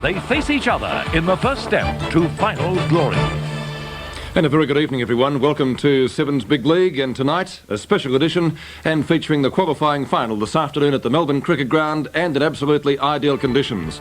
They face each other in the first step to final glory. And a very good evening, everyone. Welcome to Seven's Big League, and tonight a special edition and featuring the qualifying final this afternoon at the Melbourne Cricket Ground and in absolutely ideal conditions.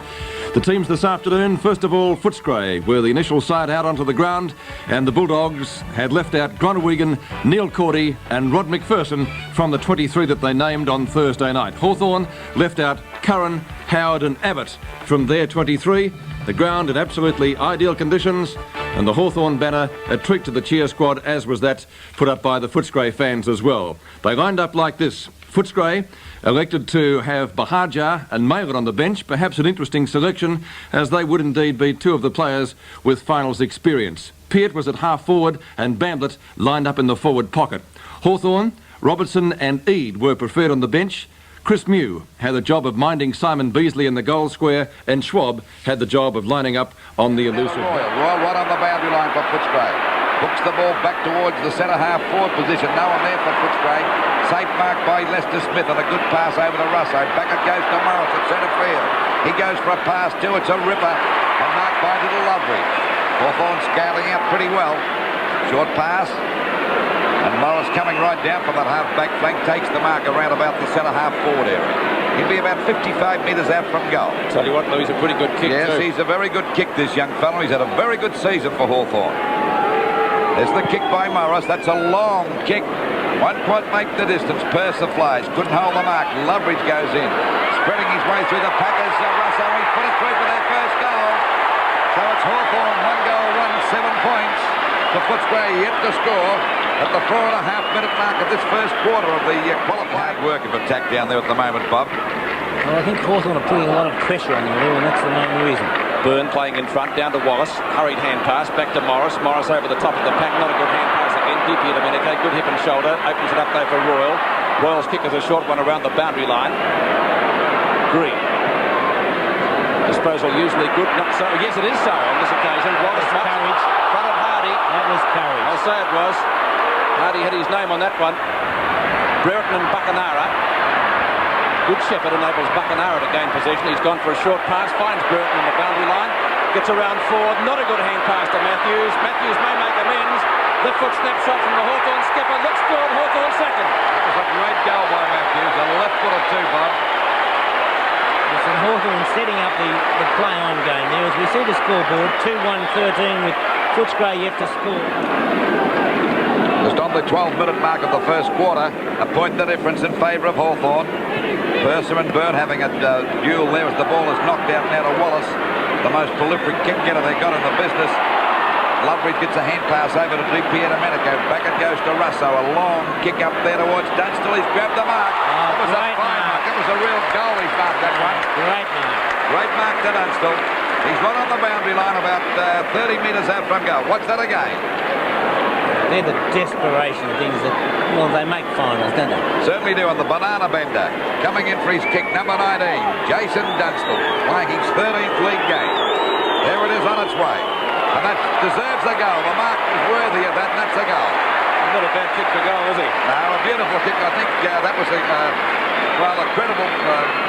The teams this afternoon, first of all, Footscray were the initial side out onto the ground, and the Bulldogs had left out Gronawegan, Neil Cordy and Rod McPherson from the 23 that they named on Thursday night. Hawthorn left out Curran, Howard and Abbott from their 23. The ground in absolutely ideal conditions, and the Hawthorn banner a treat to the cheer squad, as was that put up by the Footscray fans as well. They lined up like this. Footscray elected to have Bahajar and Mailer on the bench, perhaps an interesting selection, as they would indeed be two of the players with finals experience. Peart was at half forward and Bamblett lined up in the forward pocket. Hawthorn, Robertson and Eade were preferred on the bench. Chris Mew had the job of minding Simon Beasley in the goal square, and Schwab had the job of lining up on the elusive. Royal right on the boundary line for Footscray. Hooks the ball back towards the centre half forward position. No one there for Footscray. Safe mark by Lester Smith and a good pass over to Russo. Back it goes to Morris at centre field. He goes for a pass too. It's a ripper. And marked by Little Loveridge. Hawthorn scaling out pretty well. Short pass. And Morris coming right down from that half-back flank takes the mark around about the centre half-forward area. He'll be about 55 metres out from goal. Tell you what, Louis, a pretty good kick too. Yes, he's a very good kick, this young fellow. He's had a very good season for Hawthorn. There's the kick by Morris. That's a long kick. Won't quite make the distance. Purser flies. Couldn't hold the mark. Loveridge goes in. Spreading his way through the Packers. Russo, he put it through for their first goal. So it's Hawthorn, 1 goal, 7 points. For Footscray yet to score at the 4.5-minute mark of this first quarter of the qualified work of attack down there at the moment, Bob. Well, I think Hawthorn are putting a lot of pressure on them, Lou, and that's the main reason. Byrne playing in front, down to Wallace. Hurried hand pass, back to Morris. Morris over the top of the pack, not a good hand pass again. Deep here to Domenico, good hip and shoulder. Opens it up though for Royal. Royal's kick is a short one around the boundary line. Green. Disposal usually good, not so. Yes, it is so on this occasion. Wallace courage. Front of Hardy. That was courage. I'll say it was. Hardy had his name on that one. Brereton and Buckenara. Good Shepherd enables Buckenara to gain possession. He's gone for a short pass, finds Brereton on the boundary line. Gets around forward. Not a good hand pass to Matthews. Matthews may make amends. The foot snapshot from the Hawthorn skipper. Looks good. Hawthorn second. That was a great goal by Matthews. A left footer too, Bob. And Hawthorn setting up the play-on game there. As we see the scoreboard, 2-1-13 with Footscray yet to score. Just on the 12-minute mark of the first quarter, a point the difference in favour of Hawthorn. Purser and Byrne having a duel there as the ball is knocked out now to Wallace, the most prolific kick-getter they got in the business. Loveridge gets a hand pass over to DiPiero Domenico. Back it goes to Russo. A long kick up there towards Dunstall. He's grabbed the mark. It was a fine mark. It was a real goal. He's marked that one. Great mark. Great mark to Dunstall. He's right on the boundary line about 30 metres out from goal. Watch that again. They're the desperation things that, well, they make finals, don't they? Certainly do on the banana bender. Coming in for his kick, number 19, Jason Dunstall, playing his 13th league game. There it is on its way. And that deserves a goal. The mark is worthy of that, and that's a goal. Not a bad kick for goal, is he? No, a beautiful kick. I think that was a credible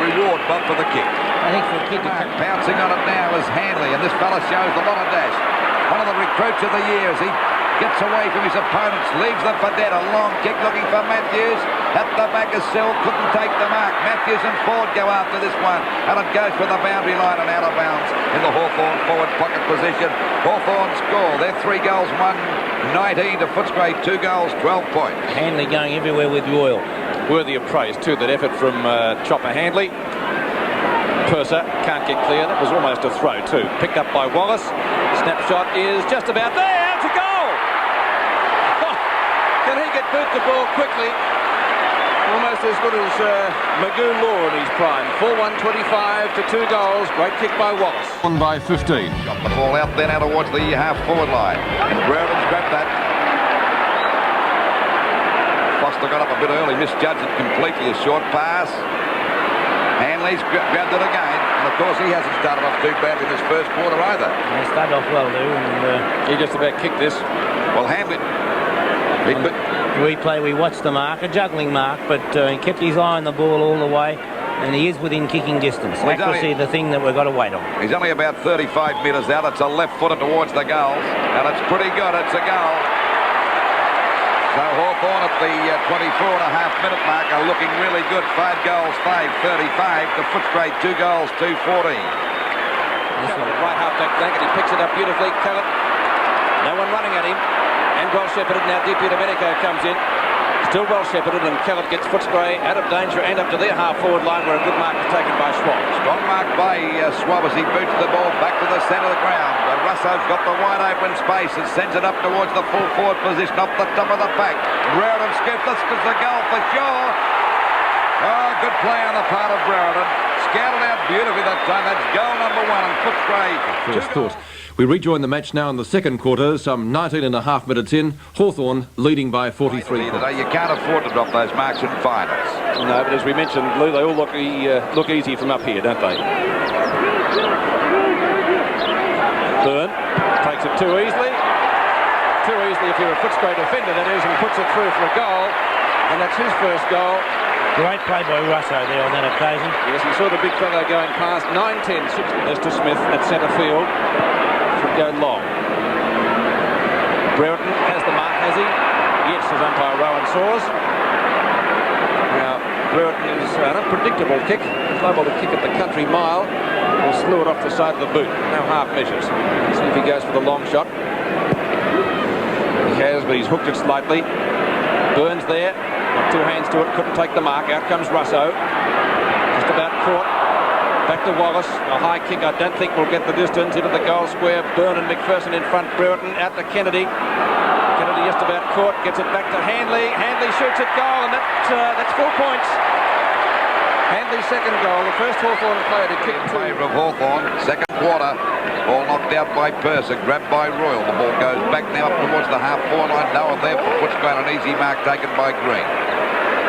reward, Bob, for the kick. I think for a kick. Pouncing on it now is Hanley, and this fella shows a lot of dash. One of the recruits of the year as he gets away from his opponents, leaves them for dead. A long kick looking for Matthews. At the back of Sill, couldn't take the mark. Matthews and Ford go after this one, and it goes for the boundary line and out of bounds in the Hawthorn forward pocket position. Hawthorn score. They're 3 goals, 19 to Footscray, 2 goals, 12 points. Hanley going everywhere with Royal. Worthy of praise too, that effort from Chopper Handley. Purser can't get clear. That was almost a throw too. Picked up by Wallace. Snapshot is just about there. To goal. Can he get boot the ball quickly? Almost as good as Magoo Law in his prime. 4-1-25 to 2 goals. Great kick by Wallace. Won by 15. Got the ball out there now towards the half-forward line. Brereton's grabbed that. Foster got up a bit early, misjudged it completely. A short pass. Hanley's grabbed it again. And of course, he hasn't started off too badly in this first quarter either. They started off well, Lou. And he just about kicked this. Well, Hanley. Replay, we watched the mark, a juggling mark, but he kept his eye on the ball all the way. and he is within kicking distance. Well, he's Accuracy, the thing that we've got to wait on. He's only about 35 metres out. It's a left footer towards the goals, and it's pretty good. It's a goal. So Hawthorn at the 24.5-minute mark are looking really good. 5 goals, 5-35 to Footscray, 2 goals, 2-14. Right half-back flank, and he picks it up beautifully. Kellett, no one running at him, and well shepherded. Now Di Domenico comes in. Still well shepherded, and Kellett gets Footscray out of danger and up to their half-forward line where a good mark is taken by Schwab. Strong mark by Schwab as he boots the ball back to the centre of the ground. Russo's got the wide open space and sends it up towards the full forward position off the top of the pack. Brereton scoops. This is the goal for sure. Oh, good play on the part of Brereton. Scouted out beautifully that time. That's goal number 1 and Footscray. First thought. We rejoin the match now in the second quarter, some 19.5 minutes in. Hawthorn leading by 43. You can't afford to drop those marks in finals. No, but as we mentioned, Lou, they all look easy from up here, don't they? Byrne takes it too easily. Too easily if you're a Footscray defender, that is, and puts it through for a goal. And that's his first goal. Great play by Russo there on that occasion. Yes, he saw the big fellow going past. 9-10, 6 to Smith at centre field. Should go long. Brereton has the mark, has he? Yes, as umpire Rowan saws. Now, Brereton is an unpredictable kick. He's liable to kick at the country mile. Or slew it off the side of the boot. No half measures. See if he goes for the long shot. He has, but he's hooked it slightly. Burns there. Got 2 hands to it. Couldn't take the mark. Out comes Russo. Just about caught. Back to Wallace. A high kick. I don't think will get the distance into the goal square. Byrne and McPherson in front. Brereton out to Kennedy. Kennedy just about caught. Gets it back to Handley. Handley shoots at goal, and that's 4 points. Handley's second goal, the first Hawthorn player to kick. In favour of Hawthorn, second quarter. Ball knocked out by Purser, grabbed by Royal. The ball goes back now up towards the half-forward line. No one there for Footscray, an easy mark taken by Green.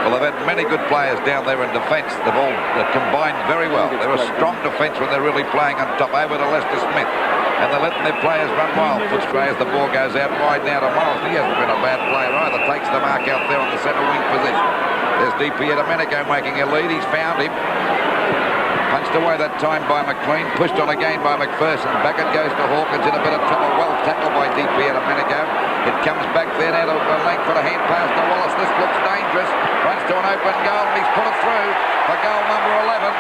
Well, they've had many good players down there in defence. They've all combined very well. They're a strong defence when they're really playing on top. Over to Lester Smith. And they're letting their players run wild. Footscray as the ball goes out wide now to Miles. He hasn't been a bad player either. Takes the mark out there on the centre wing position. There's Di Domenico making a lead. He's found him. Punched away that time by McLean. Pushed on again by McPherson. Back it goes to Hawkins in a bit of trouble. Well tackled by Di Domenico. It comes back there now to length for the hand pass to Wallace. This looks dangerous. Runs to an open goal and he's put it through for goal number 11.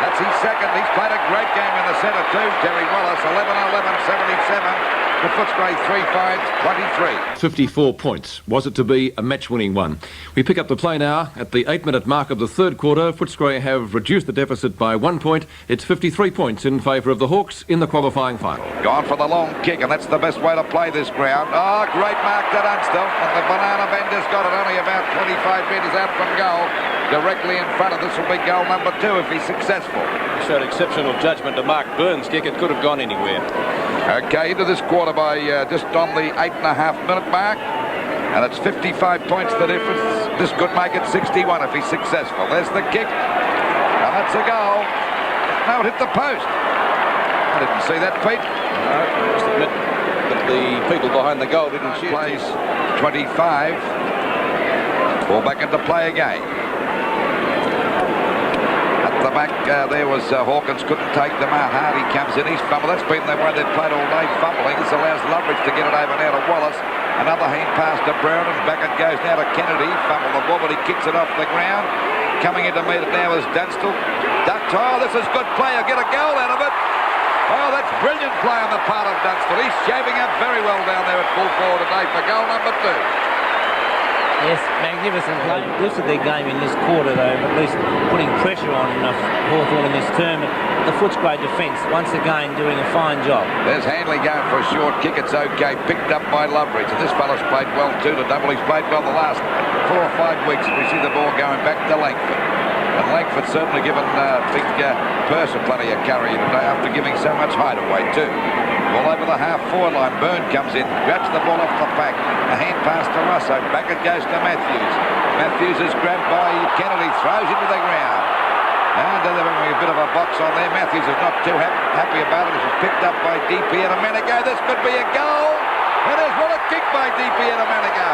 That's his second. He's played a great game in the centre too, Terry Wallace. 11-11-77. The Footscray 3-5-23. 54 points. Was it to be a match-winning one? We pick up the play now. At the 8-minute mark of the third quarter, Footscray have reduced the deficit by 1 point. It's 53 points in favour of the Hawks in the qualifying final. Gone for the long kick, and that's the best way to play this ground. Oh, great mark to Dunstall. And the banana bender's got it only about 25 metres out from goal. Directly in front of this will be goal number 2 if he's successful. Showed exceptional judgment to mark Burns' kick. It could have gone anywhere. Okay, into this quarter by just on the 8.5-minute mark. And it's 55 points the difference. This could make it 61 if he's successful. There's the kick. And that's a goal. No, it hit the post. I didn't see that, Pete. No, I must admit that the people behind the goal didn't cheer. Plays 25. Ball back into play again. The back there was Hawkins couldn't take the mark. Hardy comes in, he's fumbled. That's been the way they've played all day, fumbling. This allows Loveridge to get it over now to Wallace. Another hand pass to Brereton. Back it goes now to Kennedy. Fumbled the ball, but he kicks it off the ground. Coming in to meet it now is Dunstall. Oh, this is good play. He'll get a goal out of it. Oh, that's brilliant play on the part of Dunstall. He's shaving up very well down there at full forward today for goal number 2. Yes, magnificent play. Lifted their game in this quarter, though, at least putting pressure on Hawthorn in this term. The Footscray defence, once again, doing a fine job. There's Handley going for a short kick. It's okay. Picked up by Loveridge. And this fella's played well, too, to double. He's played well the last 4 or 5 weeks. We see the ball going back to Langford. And Langford certainly given big Purser plenty of carry today after giving so much height away, too. Ball over the half-forward line. Byrne comes in, grabs the ball off the pack. A hand pass to Russo. Back it goes to Matthews. Matthews is grabbed by Kennedy, throws into the ground. And they're having a bit of a box on there. Matthews is not too happy about it. This is picked up by Di Domenico. This could be a goal. It is. What a kick by Di Domenico.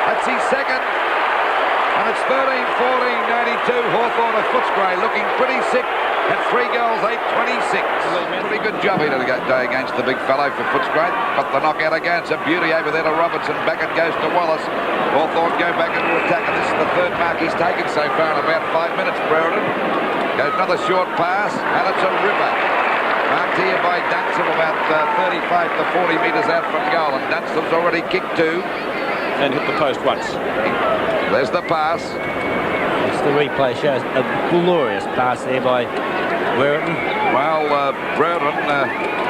That's his second. And it's 13-14, 82. Hawthorn of Footscray looking pretty sick at 3 goals, 8-26. Pretty good job here today against the big fellow for Footscray. Got the knockout again. It's a beauty over there to Robertson. Back it goes to Wallace. Hawthorn go back into attack, and this is the third mark he's taken so far in about 5 minutes. Brereton goes another short pass, and it's a ripper. Marked here by Dunstall about 35 to 40 metres out from goal, and Dunstall's already kicked 2. And hit the post once. There's the pass. It's the replay shows a glorious pass there by Brereton. Well, Brereton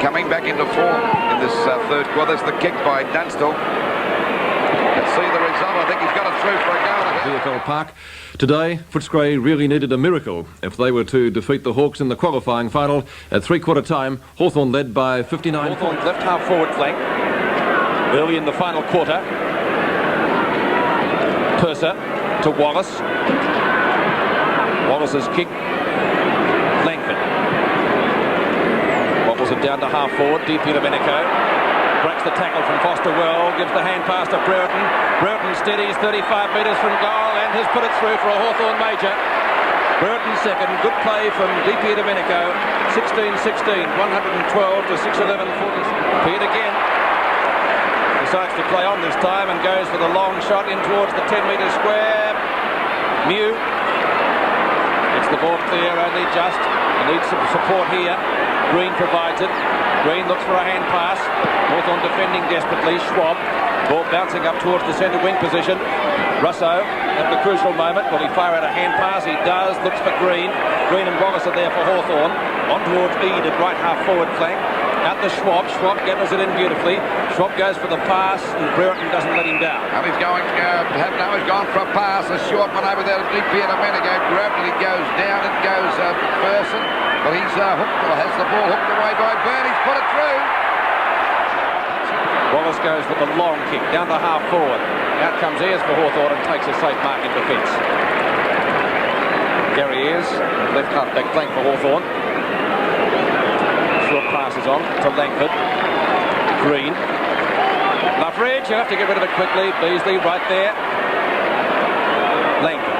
coming back into form in this third quarter. There's the kick by Dunstall. Let's see the result. I think he's got it through for a goal. VFL Park. Today, Footscray really needed a miracle if they were to defeat the Hawks in the qualifying final. At three-quarter time, Hawthorn led by 59 Hawthorn's points. left half forward flank. Early in the final quarter. Purser to Wallace. Wallace's kick. Langford. Wobbles it down to half forward. Deep into Domenico. Breaks the tackle from Foster well. Gives the hand pass to Brereton. Brereton steadies 35 metres from goal and has put it through for a Hawthorn major. Brereton second. Good play from DP Domenico. 16-16. 112 to 6-11. 40. Peered again. Decides to play on this time and goes for the long shot in towards the 10-metre square. Mew gets the ball clear only just. He needs some support here. Green provides it. Green looks for a hand pass. Hawthorn defending desperately. Schwab. Ball bouncing up towards the centre wing position. Russo at the crucial moment. Will he fire out a hand pass? He does. Looks for Green. Green and Wallace are there for Hawthorn. On towards Eade at right half forward flank. Out to Schwab. Schwab gathers it in beautifully. Schwab goes for the pass and Brereton doesn't let him down. And he's going, he's gone for a pass. A short one over there to deep here a minute ago. Grabbed it. He goes down. It goes Burson. Well, he's hooked, or has the ball hooked away by Byrne. He's put it through. Wallace goes for the long kick down the half forward. Out comes Ayres for Hawthorn and takes a safe mark in defence. Gary Ayres, left half back flank for Hawthorn. Short passes on to Langford. Green. Luffridge, you have to get rid of it quickly. Beasley right there. Langford.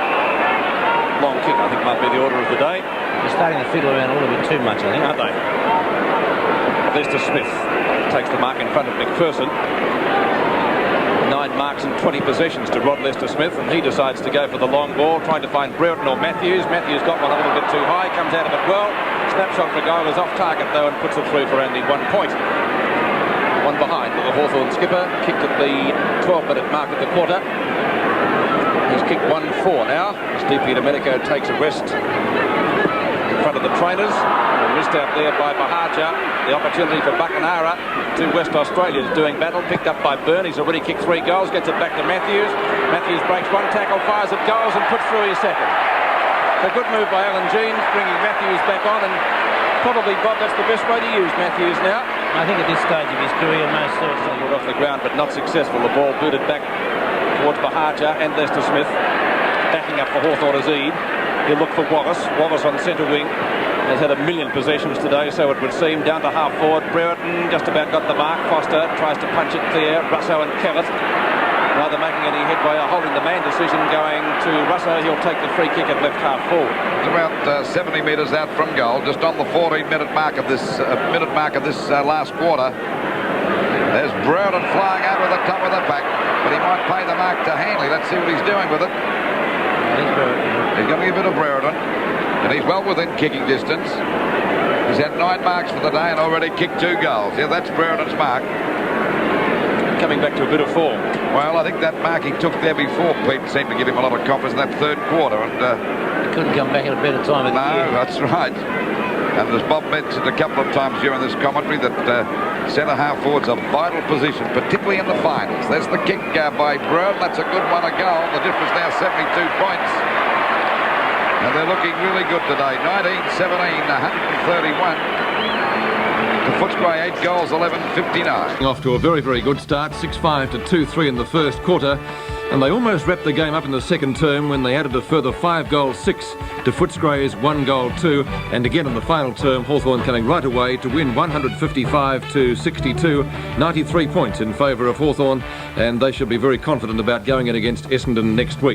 Long kick, I think, might be the order of the day. They're starting to fiddle around a little bit too much, I think. Aren't they? Lester Smith takes the mark in front of McPherson. 9 marks and 20 possessions to Rod Lester Smith, and he decides to go for the long ball, trying to find Brereton or Matthews. Matthews got one a little bit too high, comes out of it well. Snapshot for goal is off target though and puts it through for only 1 point. One behind with the Hawthorn skipper, kicked at the 12-minute mark of the quarter. He's kicked 1-4 now as DP Domenico takes a rest in front of the trainers. Missed out there by Bahaja. The opportunity for Buckenara to West Australia is doing battle. Picked up by Byrne. He's already kicked 3 goals. Gets it back to Matthews. Matthews breaks one tackle, fires at goals and puts through his second. A good move by Alan Jeans, bringing Matthews back on, and probably, Bob, that's the best way to use Matthews now. I think at this stage of his career, most certainly. Put off the ground, but not successful. The ball booted back towards Bahaja and Lester Smith. Backing up for Hawthorn as Eade. He'll look for Wallace. Wallace on centre wing. Has had a million possessions today, so it would seem. Down to half forward. Brereton just about got the mark. Foster tries to punch it clear. Russo and Kellett neither making any headway or holding the man decision going to Russo. He'll take the free kick at left half forward. It's about 70 metres out from goal, just on the 14-minute mark of this last quarter. There's Brereton flying over the top of the pack, but he might pay the mark to Hanley. Let's see what he's doing with it. He's going to give it to Brereton, and he's well within kicking distance. He's had 9 marks for the day and already kicked 2 goals. Yeah, that's Brereton's mark. Coming back to a bit of form. Well, I think that mark he took there before, Pete, seemed to give him a lot of confidence in that third quarter. And he couldn't come back at a better time of the year. No, that's right. And as Bob mentioned a couple of times during this commentary, that centre-half forward's a vital position, particularly in the finals. There's the kick by Brereton. That's a good one, a goal. The difference now, 72 points. And they're looking really good today. 19-17, 131. To Footscray, 8 goals, 11-59. Off to a very, very good start, 6-5 to 2-3 in the first quarter. And they almost wrapped the game up in the second term when they added a further 5 goals, 6 to Footscray's 1 goal, 2. And again in the final term, Hawthorn coming right away to win 155 to 62, 93 points in favour of Hawthorn. And they should be very confident about going in against Essendon next week.